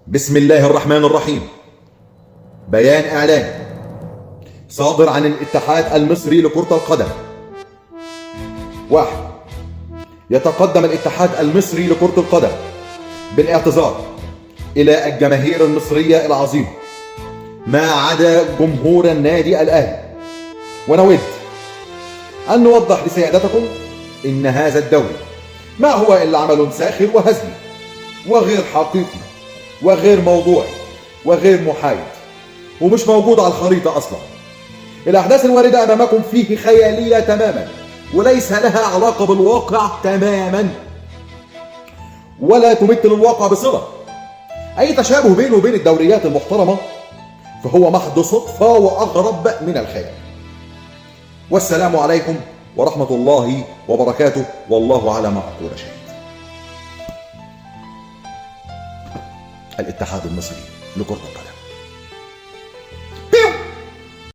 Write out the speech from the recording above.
بسم الله الرحمن الرحيم. بيان إعلامي صادر عن الاتحاد المصري لكرة القدم. 1. يتقدم الاتحاد المصري لكرة القدم بالاعتذار إلى الجماهير المصرية العظيمة ما عدا جمهور النادي الأهلي، ونود أن نوضح لسيادتكم إن هذا الدوري ما هو إلا عمل ساخر وهزلي وغير حقيقي وغير موضوعي وغير محايد ومش موجود على الخريطة أصلا. الأحداث الواردة أمامكم فيه خيالية تماما وليس لها علاقة بالواقع تماما ولا تمثل الواقع بصلة. أي تشابه بينه وبين الدوريات المحترمة فهو محض صدفة وأغرب من الخيال. والسلام عليكم ورحمة الله وبركاته، والله على ما أقول شهيد. الاتحاد المصري لكرة القدم.